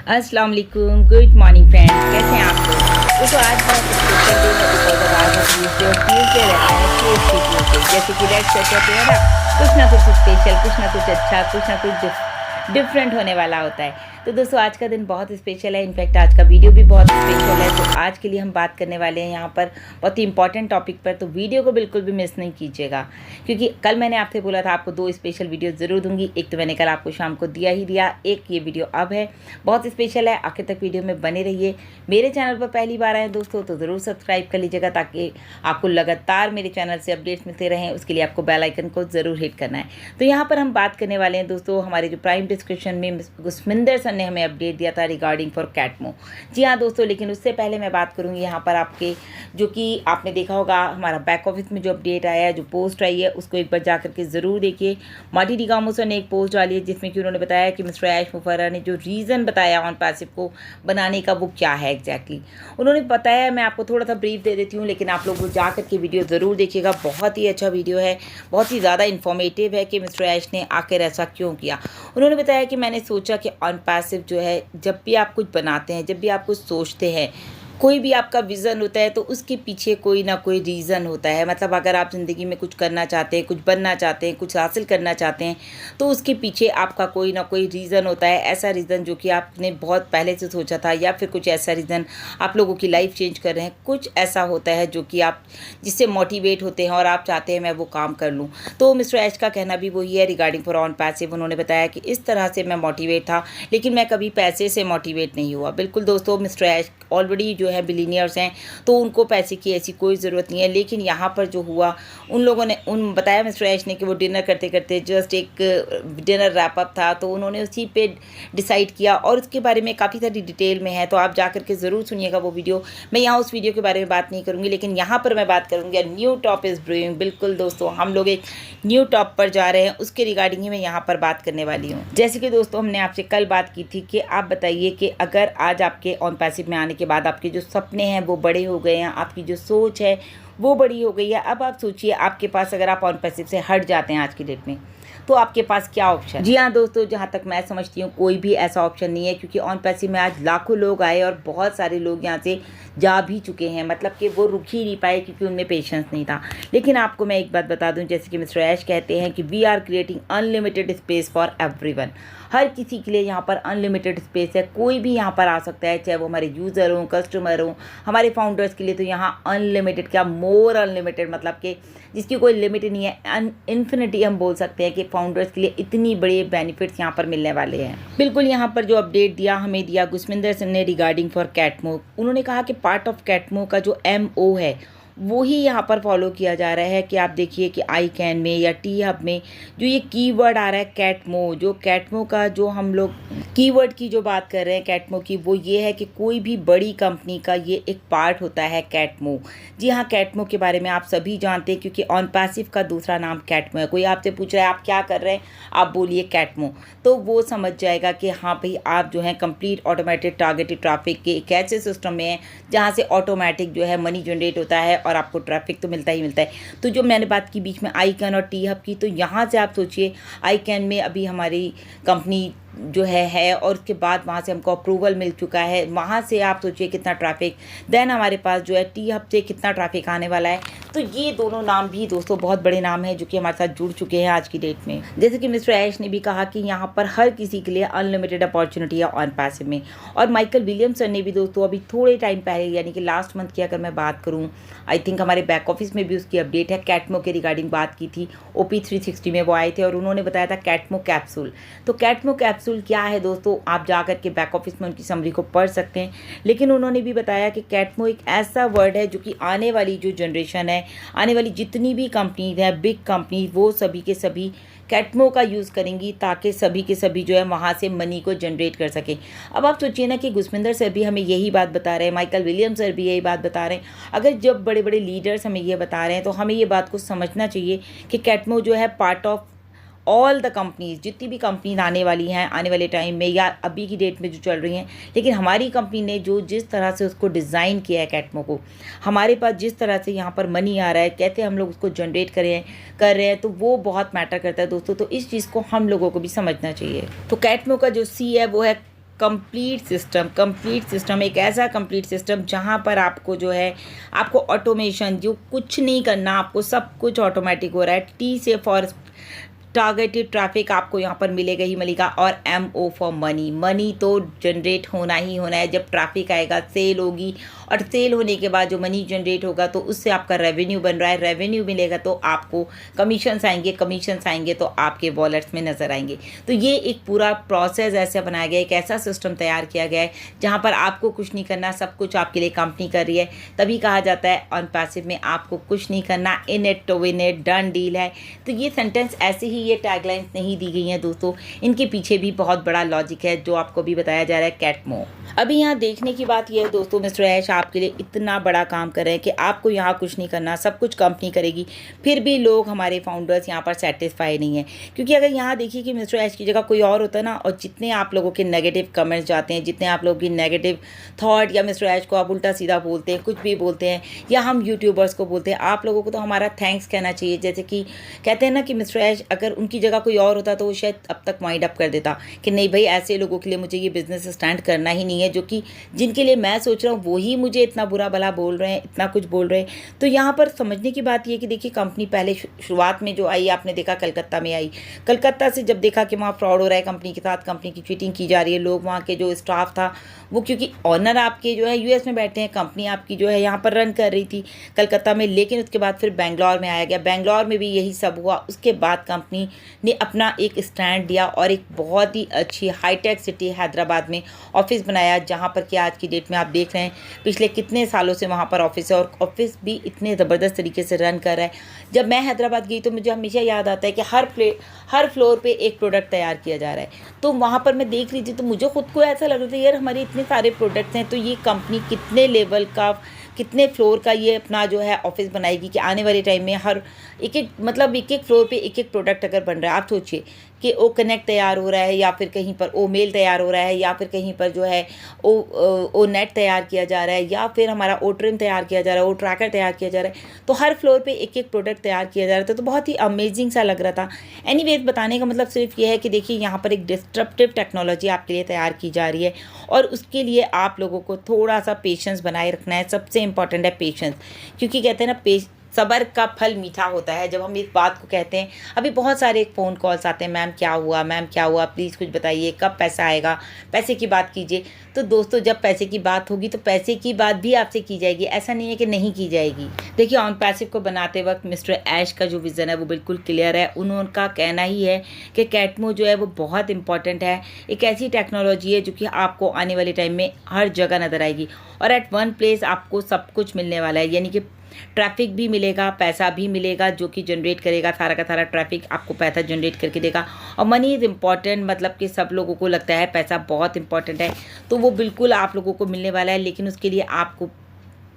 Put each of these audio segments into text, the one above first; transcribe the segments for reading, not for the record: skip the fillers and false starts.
अस्सलाम वालेकुम, good morning friends, कैसे हैं आप लोग। तो आज मैं स्पेशल डे है बिकॉज अब आज ट्यूसडे और ट्यूसडे रहता है टेस्टी ट्यूसडे। जैसे कि रेड सेट होते हैं ना, कुछ ना कुछ स्पेशल, कुछ ना कुछ अच्छा, कुछ ना कुछ डिफरेंट होने वाला होता है। तो दोस्तों आज का दिन बहुत स्पेशल है, इनफैक्ट आज का वीडियो भी बहुत स्पेशल है। तो आज के लिए हम बात करने वाले हैं यहाँ पर बहुत ही इंपॉर्टेंट टॉपिक पर, तो वीडियो को बिल्कुल भी मिस नहीं कीजिएगा, क्योंकि कल मैंने आपसे बोला था आपको 2 स्पेशल वीडियो ज़रूर दूंगी। एक तो मैंने कल आपको शाम को दिया ही दिया, एक ये वीडियो अब है, बहुत स्पेशल है। आखिर तक वीडियो में बने रहिए। मेरे चैनल पर पहली बार आए दोस्तों तो ज़रूर सब्सक्राइब कर लीजिएगा, ताकि आपको लगातार मेरे चैनल से अपडेट्स मिलते रहें। उसके लिए आपको बेल आइकन को ज़रूर हिट करना है। तो यहाँ पर हम बात करने वाले हैं दोस्तों, हमारे जो प्राइम डिस्क्रिप्शन में गुस्मिंदर सर ने हमें अपडेट दिया था रिगार्डिंग फॉर कैटमो। जी हाँ दोस्तों, लेकिन उससे पहले मैं बात करूँगी यहाँ पर आपके, जो कि आपने देखा होगा हमारा बैक ऑफिस में जो अपडेट आया है, जो पोस्ट आई है, उसको एक बार जा करके ज़रूर देखिए। माटी डिगामो सर ने एक पोस्ट डाली है जिसमें कि उन्होंने बताया कि मिस्टर ऐश मुफर्रा ने जो रीज़न बताया ऑन पैसिव को बनाने का, वो क्या है एग्जैक्टली उन्होंने बताया। मैं आपको थोड़ा सा ब्रीफ दे देती हूँ, लेकिन आप लोग वो जा करके वीडियो ज़रूर देखिएगा। बहुत ही अच्छा वीडियो है, बहुत ही ज़्यादा इन्फॉर्मेटिव है कि मिस्टर ऐश ने आखिर ऐसा क्यों किया। उन्होंने बताया कि मैंने सोचा कि ऑन पैसिव जो है, जब भी आप कुछ बनाते हैं, जब भी आप कुछ सोचते हैं, कोई भी आपका विज़न होता है तो उसके पीछे कोई ना कोई रीज़न होता है। मतलब अगर आप ज़िंदगी में कुछ करना चाहते हैं, कुछ बनना चाहते हैं, कुछ हासिल करना चाहते हैं, तो उसके पीछे आपका कोई ना कोई रीज़न होता है। ऐसा रीज़न जो कि आपने बहुत पहले से सोचा था, या फिर कुछ ऐसा रीज़न आप लोगों की लाइफ चेंज कर रहे हैं। कुछ ऐसा होता है जो कि आप जिससे मोटिवेट होते हैं और आप चाहते हैं मैं वो काम कर लूँ। तो मिस्टर ऐश का कहना भी वही है रिगार्डिंग फॉर ऑन पैसिव। उन्होंने बताया कि इस तरह से मैं मोटिवेट था, लेकिन मैं कभी पैसे से मोटिवेट नहीं हुआ। बिल्कुल दोस्तों, मिस्टर ऐश ऑलरेडी जो है बिलीनियर्स हैं, तो उनको पैसे की ऐसी कोई ज़रूरत नहीं है। लेकिन यहाँ पर जो हुआ, उन लोगों ने बताया मिस्टर ऐश ने कि वो डिनर करते करते जस्ट एक डिनर रैप अप था, तो उन्होंने उसी पे डिसाइड किया, और उसके बारे में काफ़ी सारी डिटेल में है। तो आप जा करके ज़रूर सुनिएगा वो वीडियो। मैं यहाँ उस वीडियो के बारे में बात नहीं करूँगी, लेकिन यहाँ पर मैं बात करूँगी न्यू टॉप इज़ ब्रूइंग। बिल्कुल दोस्तों, हम लोग एक न्यू टॉप पर जा रहे हैं, उसके रिगार्डिंग ही मैं यहाँ पर बात करने वाली हूँ। जैसे कि दोस्तों हमने आपसे कल बात की थी कि आप बताइए कि अगर आज आपके ऑन पैसिव में आने के बाद आपके जो सपने हैं वो बड़े हो गए हैं, आपकी जो सोच है वो बड़ी हो गई है। अब आप सोचिए, आपके पास अगर आप ऑन पैसिव से हट जाते हैं आज की डेट में, तो आपके पास क्या ऑप्शन। जी हाँ दोस्तों, जहाँ तक मैं समझती हूँ कोई भी ऐसा ऑप्शन नहीं है, क्योंकि ऑन पैसिव में आज लाखों लोग आए और बहुत सारे लोग यहाँ से जा भी चुके हैं। मतलब कि वो रुक ही नहीं पाए क्योंकि उनमें पेशेंस नहीं था। लेकिन आपको मैं एक बात बता दूं, जैसे कि मिस्टर ऐश कहते हैं कि we are creating unlimited space for everyone. हर किसी के लिए यहाँ पर अनलिमिटेड स्पेस है, कोई भी यहाँ पर आ सकता है, चाहे वो हमारे यूज़र हों, कस्टमर हों, हमारे फाउंडर्स के लिए तो यहाँ अनलिमिटेड, क्या मोर अनलिमिटेड, मतलब कि जिसकी कोई लिमिट नहीं है, इन्फिनिटी हम बोल सकते हैं कि फाउंडर्स के लिए इतनी बड़े बेनिफिट्स यहाँ पर मिलने वाले हैं। बिल्कुल यहाँ पर जो अपडेट दिया हमें दिया गुस्मिंदर सर ने रिगार्डिंग फॉर कैटमो, उन्होंने कहा कि पार्ट ऑफ कैटमो का जो MO है वो ही यहाँ पर फॉलो किया जा रहा है। कि आप देखिए कि आई कैन में या टी हब में जो ये कीवर्ड आ रहा है कैटमो, जो कैटमो का जो हम लोग कीवर्ड की जो बात कर रहे हैं कैटमो की, वो ये है कि कोई भी बड़ी कंपनी का ये एक पार्ट होता है कैटमो। जी हाँ, कैटमो के बारे में आप सभी जानते हैं, क्योंकि ऑन पैसिव का दूसरा नाम कैटमो है। कोई आपसे पूछ रहा है आप क्या कर रहे हैं, आप बोलिए कैटमो, तो वो समझ जाएगा कि हाँ भाई आप जो है कंप्लीट ऑटोमेटेड टारगेटेड ट्रैफिक के एक ऐसे सिस्टम में है जहाँ से ऑटोमेटिक जो है मनी जनरेट होता है और आपको ट्रैफिक तो मिलता ही मिलता है। तो जो मैंने बात की बीच में आई कैन और टी हब की, तो यहाँ से आप सोचिए आई कैन में अभी हमारी कंपनी जो है और उसके बाद वहाँ से हमको अप्रूवल मिल चुका है, वहाँ से आप सोचिए कितना ट्रैफिक। देन हमारे पास जो है टी हब से कितना ट्रैफिक आने वाला है। तो ये दोनों नाम भी दोस्तों बहुत बड़े नाम हैं जो कि हमारे साथ जुड़ चुके हैं आज की डेट में। जैसे कि मिस्टर ऐश ने भी कहा कि यहाँ पर हर किसी के लिए अनलिमिटेड अपॉर्चुनिटी है ऑन पैसिव में। और माइकल विलियमसन ने भी दोस्तों अभी थोड़े टाइम पहले, यानी कि लास्ट मंथ की अगर मैं बात करूँ, आई थिंक हमारे बैक ऑफिस में भी उसकी अपडेट है, कैटमो के रिगार्डिंग बात की थी। OP 360 में वो आए थे और उन्होंने बताया था कैटमो कैप्सूल। तो कैटमो कैप्सूल क्या है दोस्तों, आप जा कर के बैक ऑफिस में उनकी समरी को पढ़ सकते हैं। लेकिन उन्होंने भी बताया कि कैटमो एक ऐसा वर्ड है जो कि आने वाली जो जनरेशन है, आने वाली जितनी भी कंपनीज हैं, बिग कंपनी, वो सभी के सभी कैटमो का यूज़ करेंगी, ताकि सभी के सभी जो है वहाँ से मनी को जनरेट कर सकें। अब आप सोचिए ना कि गुस्मिंदर सर भी हमें यही बात बता रहे हैं, माइकल विलियम सर भी यही बात बता रहे हैं। अगर जब बड़े बड़े लीडर्स हमें ये बता रहे हैं, तो हमें ये बात को समझना चाहिए कि कैटमो जो है part of all the companies, जितनी भी कंपनीज आने वाली हैं आने वाले टाइम में या अभी की डेट में जो चल रही हैं। लेकिन हमारी कंपनी ने जो जिस तरह से उसको डिज़ाइन किया है कैटमो को, हमारे पास जिस तरह से यहाँ पर मनी आ रहा है, कहते हम लोग उसको जनरेट कर रहे हैं, तो वो बहुत मैटर करता है दोस्तों। तो इस चीज़ को हम लोगों को भी समझना चाहिए। तो कैटमो का जो C है वो है कंप्लीट सिस्टम, एक ऐसा कंप्लीट सिस्टम जहाँ पर आपको जो है आपको ऑटोमेशन, जो कुछ नहीं करना, आपको सब कुछ ऑटोमेटिक हो रहा है। टी से फॉर टारगेटेड ट्रैफिक आपको यहाँ पर मिलेगा ही मिलेगा। और MO फॉर मनी, मनी तो जनरेट होना ही होना है। जब ट्रैफिक आएगा, सेल होगी, और सेल होने के बाद जो मनी जनरेट होगा तो उससे आपका रेवेन्यू बन रहा है, रेवेन्यू मिलेगा तो आपको कमीशंस आएंगे तो आपके वॉलेट्स में नज़र आएंगे। तो ये एक पूरा प्रोसेस ऐसा बनाया गया है, एक ऐसा सिस्टम तैयार किया गया है जहाँ पर आपको कुछ नहीं करना, सब कुछ आपके लिए कंपनी कर रही है। तभी कहा जाता है ऑन पैसिव में आपको कुछ नहीं करना, in it to win it, done deal है। तो ये सेंटेंस ऐसे ही, ये टैगलाइंस नहीं दी गई हैं दोस्तों, इनके पीछे भी बहुत बड़ा लॉजिक है जो आपको भी बताया जा रहा है कैटमो। अभी यहाँ देखने की बात यह है दोस्तों, मिस्टर ऐश आपके लिए इतना बड़ा काम कर रहे हैं कि आपको यहाँ कुछ नहीं करना, सब कुछ कंपनी करेगी। फिर भी लोग, हमारे फाउंडर्स यहाँ पर सेटिस्फाई नहीं है, क्योंकि अगर यहाँ देखिए कि मिस्टर ऐश की जगह कोई और होता है ना, और जितने आप लोगों के नेगेटिव कमेंट्स जाते हैं, जितने आप लोगों की नेगेटिव थॉट, या मिस्टर ऐश को आप उल्टा सीधा बोलते हैं, कुछ भी बोलते हैं, या हम यूट्यूबर्स को बोलते हैं, आप लोगों को तो हमारा थैंक्स कहना चाहिए। जैसे कि कहते हैं ना कि मिस्टर ऐश अगर उनकी जगह कोई और होता तो वो शायद अब तक वाइंड अप कर देता कि नहीं भाई, ऐसे लोगों के लिए मुझे ये बिजनेस स्टैंड करना ही नहीं है, जो कि जिनके लिए मैं सोच रहा हूँ वही मुझे इतना बुरा भला बोल रहे हैं, इतना कुछ बोल रहे हैं। तो यहाँ पर समझने की बात ये कि देखिए, कंपनी पहले शुरुआत में जो आई, आपने देखा कलकत्ता में आई, कलकत्ता से जब देखा कि वहाँ फ्रॉड हो रहा है कंपनी के साथ, कंपनी की चीटिंग की जा रही है, लोग वहाँ के जो स्टाफ था वो, क्योंकि ऑनर आपके जो है US में बैठे हैं, कंपनी आपकी जो है यहाँ पर रन कर रही थी कलकत्ता में, लेकिन उसके बाद फिर बेंगलोर में आया गया, बेंगलोर में भी यही सब हुआ। उसके बाद कंपनी ने अपना एक स्टैंड दिया और एक बहुत ही अच्छी हाईटेक सिटी हैदराबाद में ऑफिस बनाया, जहाँ पर कि आज की डेट में आप देख रहे हैं पिछले कितने सालों से वहाँ पर ऑफिस है, और ऑफिस भी इतने ज़बरदस्त तरीके से रन कर रहा है। जब मैं हैदराबाद गई तो मुझे हमेशा याद आता है कि हर फ्लोर पे एक प्रोडक्ट तैयार किया जा रहा है। तो वहाँ पर मैं देख रही थी तो मुझे खुद को ऐसा लग रहा था, यार हमारे इतने सारे प्रोडक्ट्स हैं, तो ये कंपनी कितने लेवल का, कितने फ्लोर का ये अपना जो है ऑफिस बनाएगी कि आने वाले टाइम में हर एक फ्लोर पे एक प्रोडक्ट अगर बन रहा है। आप सोचिए कि ओ कनेक्ट तैयार हो रहा है, या फिर कहीं पर ओ मेल तैयार हो रहा है, या फिर कहीं पर जो है ओ नेट तैयार किया जा रहा है, या फिर हमारा ओ ट्रिम तैयार किया जा रहा है, ओ ट्रैकर तैयार किया जा रहा है। तो हर फ्लोर पे एक प्रोडक्ट तैयार किया जा रहा था, तो बहुत ही अमेजिंग सा लग रहा था। एनीवेज, बताने का मतलब सिर्फ ये है कि देखिए, यहाँ पर एक डिस्ट्रप्टिव टेक्नोलॉजी आपके लिए तैयार की जा रही है, और उसके लिए आप लोगों को थोड़ा सा पेशेंस बनाए रखना है। सबसे इंपॉर्टेंट है पेशेंस, क्योंकि कहते हैं ना, सब्र का फल मीठा होता है। जब हम इस बात को कहते हैं, अभी बहुत सारे फ़ोन कॉल्स आते हैं, मैम क्या हुआ, प्लीज़ कुछ बताइए, कब पैसा आएगा, पैसे की बात कीजिए। तो दोस्तों, जब पैसे की बात होगी तो पैसे की बात भी आपसे की जाएगी, ऐसा नहीं है कि नहीं की जाएगी। देखिए, ऑन पैसिव को बनाते वक्त मिस्टर ऐश का जो विज़न है वो बिल्कुल क्लियर है। उनका कहना ही है कि कैटमो जो है वो बहुत इंपॉर्टेंट है, एक ऐसी टेक्नोलॉजी है जो कि आपको आने वाले टाइम में हर जगह नज़र आएगी, और एट वन प्लेस आपको सब कुछ मिलने वाला है। यानी कि ट्रैफिक भी मिलेगा, पैसा भी मिलेगा, जो कि जनरेट करेगा, सारा का सारा ट्रैफिक आपको पैसा जनरेट करके देगा। और मनी इज़ इम्पॉर्टेंट, मतलब कि सब लोगों को लगता है पैसा बहुत इंपॉर्टेंट है, तो वो बिल्कुल आप लोगों को मिलने वाला है। लेकिन उसके लिए आपको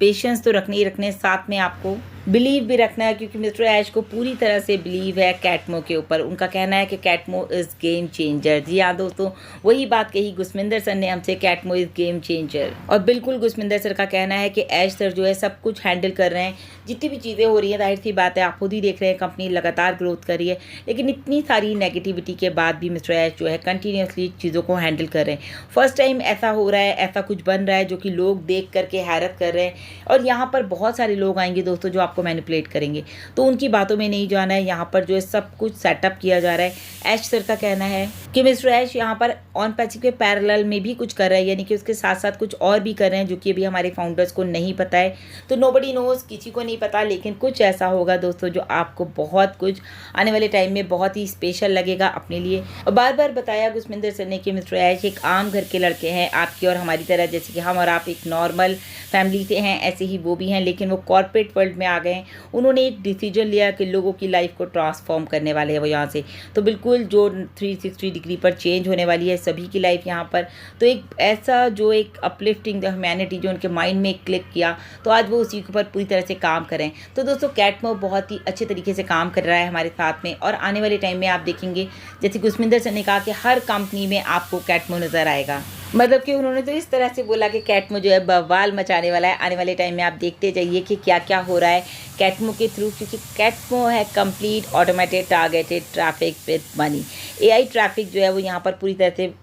पेशेंस तो रखने ही रखने, साथ में आपको बिलीव भी रखना है, क्योंकि मिस्टर ऐश को पूरी तरह से बिलीव है कैटमो के ऊपर। उनका कहना है कि कैटमो इज़ गेम चेंजर। जी हाँ दोस्तों, वही बात कही गुस्मिंदर सर ने हमसे, कैटमो इज़ गेम चेंजर। और बिल्कुल गुस्मिंदर सर का कहना है कि ऐश सर जो है सब कुछ हैंडल कर रहे हैं, जितनी भी चीज़ें हो रही हैं, जाहिर सी बात है आप खुद ही देख रहे हैं, कंपनी लगातार ग्रोथ कर रही है, लेकिन इतनी सारी नेगेटिविटी के बाद भी मिस्टर ऐश जो है कंटिन्यूसली चीज़ों को हैंडल कर रहे हैं। फर्स्ट टाइम ऐसा हो रहा है, ऐसा कुछ बन रहा है जो कि लोग देख करके हैरत कर रहे हैं, और यहाँ पर बहुत सारे लोग आएंगे दोस्तों जो आपको मैनिपुलेट करेंगे, तो उनकी बातों में नहीं जाना है। यहाँ पर जो है सब कुछ सेटअप किया जा रहा है। ऐश सर का कहना है कि मिस्टर ऐश यहाँ पर ऑन पैसिव के पैरेलल में भी कुछ कर रहा है, यानी कि उसके साथ साथ कुछ और भी कर रहे हैं जो कि अभी हमारे फाउंडर्स को नहीं पता है। तो नोबडी नोज, किसी को नहीं पता, लेकिन कुछ ऐसा होगा दोस्तों जो आपको बहुत कुछ आने वाले टाइम में बहुत ही स्पेशल लगेगा अपने लिए। और बार बार बताया गुस्मिंदर सर ने कि मिस्टर ऐश एक आम घर के लड़के हैं, आपकी और हमारी तरह, जैसे कि हम और आप एक नॉर्मल फैमिली से हैं, ऐसे ही वो भी हैं, लेकिन वो कॉर्पोरेट वर्ल्ड में आ गए हैं। उन्होंने एक डिसीजन लिया कि लोगों की लाइफ को ट्रांसफॉर्म करने वाले हैं वो यहाँ से। तो बिल्कुल जो 360 डिग्री पर चेंज होने वाली है सभी की लाइफ यहाँ पर। तो एक ऐसा जो एक अपलिफ्टिंग द ह्यूमैनिटी जो उनके माइंड में क्लिक किया, तो आज वो उसी के ऊपर पूरी तरह से काम करें। तो दोस्तों, कैटमो बहुत ही अच्छे तरीके से काम कर रहा है हमारे साथ में, और आने वाले टाइम में आप देखेंगे, जैसे गुस्मिंदर सर ने कहा कि हर कंपनी में आपको कैटमो नज़र आएगा। मतलब कि उन्होंने तो इस तरह से बोला कि कैटमो जो है बवाल मचाने वाला है। आने वाले टाइम में आप देखते जाइए कि क्या क्या हो रहा है कैटमो के थ्रू, क्योंकि कैटमो है complete automated targeted traffic with money. AI traffic जो है वो यहाँ पर पूरी तरह से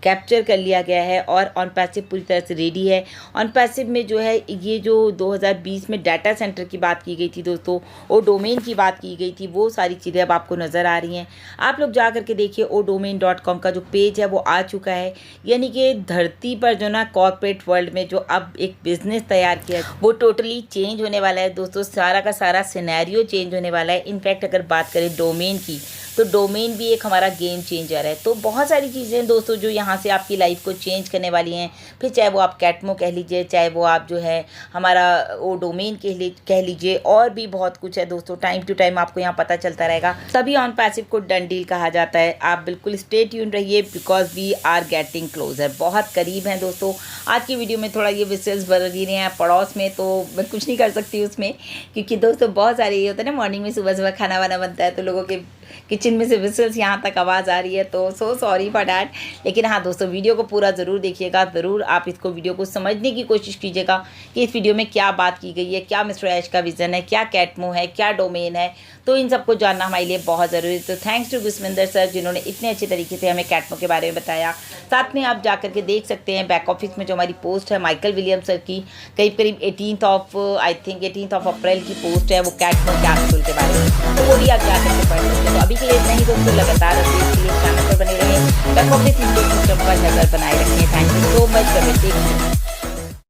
कैप्चर कर लिया गया है और ऑन पैसिव पूरी तरह से रेडी है। ऑन पैसिव में जो है ये जो 2020 में डाटा सेंटर की बात की गई थी दोस्तों, ओ डोमेन की बात की गई थी, वो सारी चीज़ें अब आपको नज़र आ रही हैं। आप लोग जा करके देखिए odomain.com का जो पेज है वो आ चुका है। यानी कि धरती पर जो ना कॉर्पोरेट वर्ल्ड में जो अब एक बिज़नेस तैयार किया वो टोटली चेंज होने वाला है दोस्तों। सारा का सारा सिनेरियो चेंज होने वाला है। इनफैक्ट अगर बात करें डोमेन की तो डोमेन भी एक हमारा गेम चेंजर है। तो बहुत सारी चीज़ें दोस्तों जो यहाँ से आपकी लाइफ को चेंज करने वाली हैं। फिर चाहे वो आप कैटमो कह लीजिए, चाहे वो आप जो है हमारा वो डोमेन कह लीजिए, और भी बहुत कुछ है दोस्तों। टाइम टू टाइम आपको यहाँ पता चलता रहेगा। तभी ऑन पैसिव को डन डील कहा जाता है। आप बिल्कुल स्टे ट्यून रहिए because we are getting closer, बहुत करीब हैं दोस्तों। आज की वीडियो में थोड़ा ये विसेस बढ़ रही हैं पड़ोस में, तो मैं कुछ नहीं कर सकती उसमें, क्योंकि दोस्तों बहुत सारे ये होता है ना, मॉर्निंग में सुबह सुबह खाना वाना बनता है तो लोगों के किचन में से विसल्स यहाँ तक आवाज़ आ रही है, तो सो सॉरी फॉर डैट। लेकिन हाँ दोस्तों, वीडियो को पूरा ज़रूर देखिएगा, ज़रूर आप इसको वीडियो को समझने की कोशिश कीजिएगा कि इस वीडियो में क्या बात की गई है, क्या मिस्टर ऐश का विज़न है, क्या कैटमो है, क्या डोमेन है। तो इन सबको जानना हमारे लिए बहुत ज़रूरी है। तो थैंक्स टू गुसविंदर सर जिन्होंने इतने अच्छे तरीके से हमें कैटमो के बारे में बताया। साथ में आप जा करके देख सकते हैं बैक ऑफिस में जो हमारी पोस्ट है माइकल विलियम्स सर की, करीब 18 अप्रैल की पोस्ट है वो कैटमो कैप्सूल के बारे में, तो वो भी आप जा करके पढ़ सकते हैं। तो अभी के लिए इतना ही दोस्तों, लगातार अपडेट के लिए चैनल पर बने रहें, बैक ऑफिस सिस्टम पर नज़र बनाए रखें। Thank you so much for watching.